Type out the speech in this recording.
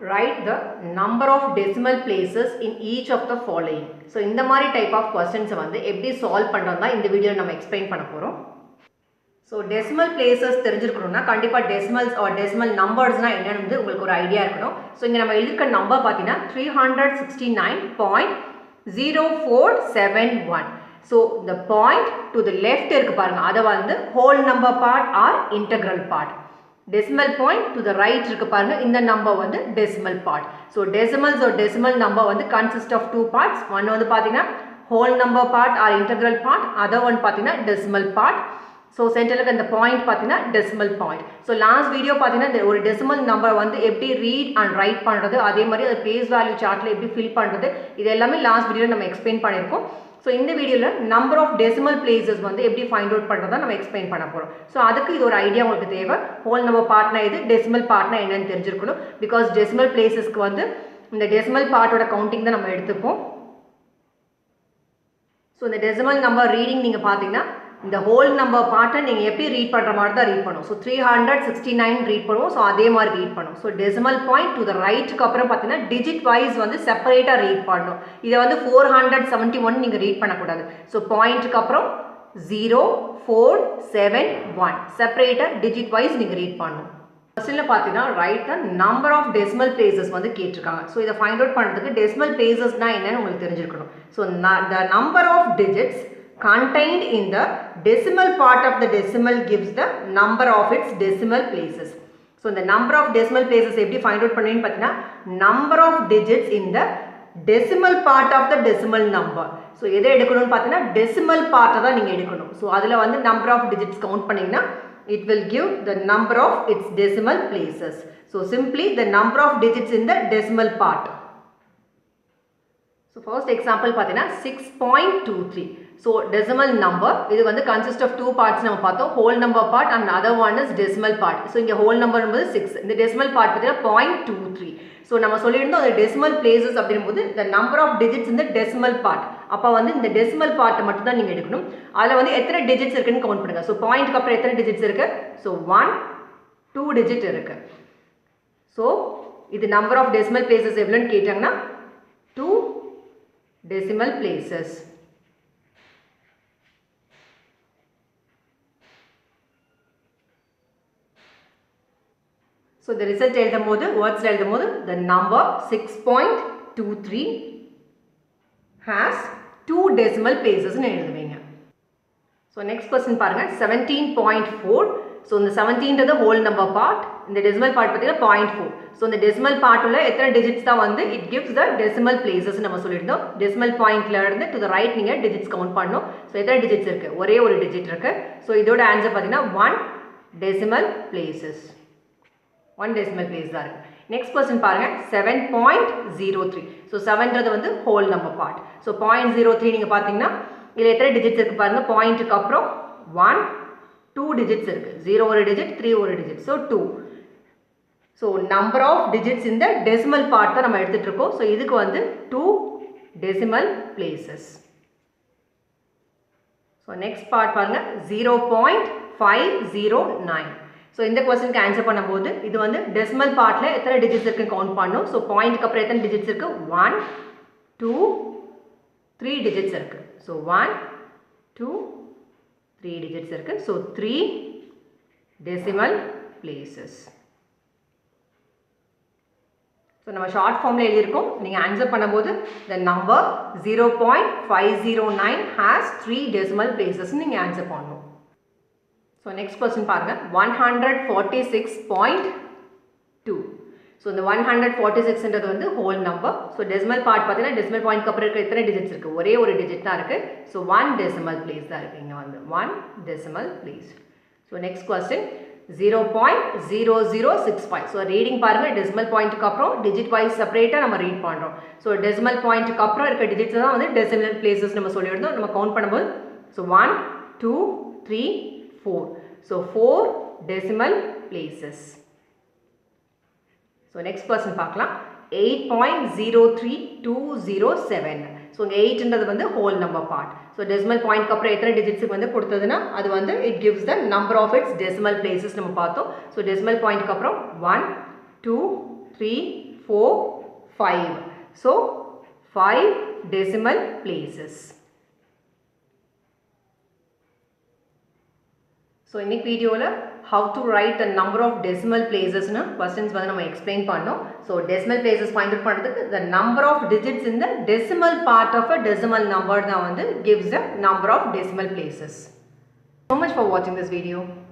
write the number of decimal places in each of the following. So இந்த மாதிரி type of questions வந்து எப்படி solve பண்றதா இந்த வீடியோ நம்ம explain பண்ண போறோம். So decimal places தெரிஞ்சிருக்கணும்னா கண்டிப்பா decimals or decimal numbersனா என்னன்னு உங்களுக்கு ஒரு ஐடியா இருக்கணும். So இங்க நம்ம எழுதிருக்க நம்பர் பாத்தீங்கன்னா 369.0471. So the point to the left இருக்கு பாருங்க, அத வந்து whole number part or integral part. Decimal point to the right இருக்கு பாருங்க, இந்த நம்பர் வந்து decimal part. So decimals or decimal number வந்து consist of two parts. One வந்து பாத்தீங்கன்னா whole number part or integral part, other one பாத்தீங்கன்னா decimal part. So சென்டர்ல இந்த பாயிண்ட் பாத்தீங்கன்னா decimal point. So last video பாத்தீங்கன்னா ஒரு decimal number வந்து எப்படி read and write பண்றது, அதே மாதிரி அது place value chartல எப்படி fill பண்றது, இது எல்லாமே last video நம்ம explain பண்ணிருக்கோம். So இந்த வீடியோல number of decimal places வந்து எப்படி find out பண்றதா நம்ம explain பண்ண போறோம். So அதுக்கு இது ஒரு ஐடியா உங்களுக்கு தேவை. whole number partனா எது, decimal partனா என்னன்னு தெரிஞ்சிருக்கணும். because decimal placesக்கு வந்து இந்த decimal partோட counting தான் நம்ம எடுத்துப்போம். So இந்த decimal number reading நீங்க பாத்தீங்கன்னா இந்த whole number part நீங்க எப்படி ரீட் பண்ற மாதிரி தான் ரீட் பண்ணும். So 369 ரீட் பண்ணுவோம். So அதே மாதிரி ரீட் பண்ணும். So decimal point to the right க்கு அப்புறம் பாத்தீங்கன்னா digit wise வந்து செப்பரேட்டா ரீட் பண்ணனும். இத வந்து 471 நீங்க ரீட் பண்ண கூடாது. So point க்கு அப்புறம் 0471 செப்பரேட்டா digit wise நீங்க ரீட் பண்ணனும். ஃபர்ஸ்ட்ல பாத்தீங்கன்னா write the number of decimal places வந்து கேட்டிருக்காங்க. So இத ஃபைண்ட் அவுட் பண்றதுக்கு decimal placesனா என்னன்னு உங்களுக்கு தெரிஞ்சிருக்கணும். So the number of digits contained in the decimal part of the decimal gives the number of its decimal places. So the number of decimal places எப்படி find out பண்ணுவீங்க பார்த்தீங்கன்னா number of digits in the decimal part of the decimal number. So எதை எடுக்கணும்னு பார்த்தீங்கன்னா decimal part தான் நீங்க எடுக்கணும். So அதுல வந்து number of digits count பண்ணீங்கன்னா it will give the number of its decimal places. So simply the number of digits in the decimal part. So first example பார்த்தீங்கன்னா 6.23. So decimal number இது வந்து consist of two parts நம்ம பார்த்தோம், whole number part and other one is decimal part. So இங்க whole number என்பது 6, இந்த decimal part பார்த்தீங்கன்னா 0.23. So நம்ம சொல்லியிருந்தோம் அந்த decimal places அப்படிங்கும்போது the number of digits in the decimal part. அப்ப வந்து இந்த decimal part மட்டும் தான் நீங்க எடுக்கணும். அதுல வந்து எத்தனை digits இருக்குன்னு கவுண்ட் பண்ணுங்க. So பாயிண்ட்க்கு அப்புறம் எத்தனை digits இருக்கு? So 1 2 digit இருக்கு. So இது number of decimal places எவ்வளவுன்னு கேட்டாங்கன்னா 2 decimal places. So the result எழுதும்போது words எழுதும்போது the number 6.23 has 2 decimal places ன்னு எழுதுவீங்க. So next question பாருங்க 17.4. So இந்த 17ன்றது whole number part, இந்த decimal part பார்த்தீங்கன்னா 0.4. So இந்த decimal part உள்ள எத்தனை digits தான் வந்து it gives the decimal places நம்ம சொல்லியிருந்தோம். decimal pointல இருந்து to the right நீங்க digits count பண்ணணும். So எத்தனை digits இருக்கு, ஒரே ஒரு digit இருக்கு. So இதோட ஆன்சர் பார்த்தீங்கன்னா 1 decimal places. 1 decimal place தான் இருக்கு. next question பாருங்க 7.03. so 7ன்றது வந்து whole number part. so 0.03 நீங்க பாத்தீங்கன்னா இதுல எத்தனை digits இருக்கு பாருங்க, பாயிண்ட்க்கு அப்புறம் 1 2 digits இருக்கு, 0 ஒரு digit 3 ஒரு digit, so 2. so number of digits in the decimal part தான் நம்ம எடுத்துட்டு இருக்கோம். so இதுக்கு வந்து 2 decimal places. so next part பாருங்க 0.509. So இந்த क्वेश्चनக்கு ஆன்சர் பண்ணும்போது இது வந்து டெசிமல் பார்ட்ல எத்தனை டிஜிட்ஸ் இருக்கு கவுண்ட் பண்ணனும். சோ பாயிண்ட்க்கு அப்புறம் எத்தனை டிஜிட்ஸ் இருக்கு, 1 2 3 டிஜிட்ஸ் இருக்கு. சோ 1 2 3 டிஜிட்ஸ் இருக்கு. So 3 decimal places. சோ நம்ம ஷார்ட் ஃபார்ம்ல எழுதி இருக்கோம். நீங்க ஆன்சர் பண்ணும்போது the number 0.509 has 3 decimal places நீங்க ஆன்சர் பண்ணனும். So next question பாருங்க 146.2. So இந்த 146 ன்றது வந்து whole number. So decimal part பார்த்தீங்கன்னா decimal point க்கு அப்புறம் எத்தனை digits இருக்கு, ஒரே ஒரு digit தான் இருக்கு. So 1 decimal place தான் இருக்கு இங்க வந்து 1 decimal place. So next question 0.0065. So reading பாருங்க decimal point க்கு அப்புறம் digit wise செப்பரேட்டா நம்ம ரீட் பண்றோம். So decimal point க்கு அப்புறம் இருக்க digits தான் வந்து decimal places நம்ம சொல்லியிருந்தோம். நம்ம கவுண்ட் பண்ணும்போது so 1 2 3 4. So 4 decimal places. So next question பார்க்கலாம் 8.03207. So இங்க 8 ன்றது வந்து whole number part. So decimal point க்கு அப்புறம் எத்தனை digits வந்து கொடுத்ததுனா அது வந்து it gives the number of its decimal places நம்ம பார்த்தோம். So decimal point க்கு அப்புறம் 1 2 3 4, 5. So 5 decimal places. So in this video, how to write the number of decimal places questions explain pannom. So decimal places find out pandradhukku the number of digits in the decimal part of a decimal number gives the number of decimal places. So much for watching this video.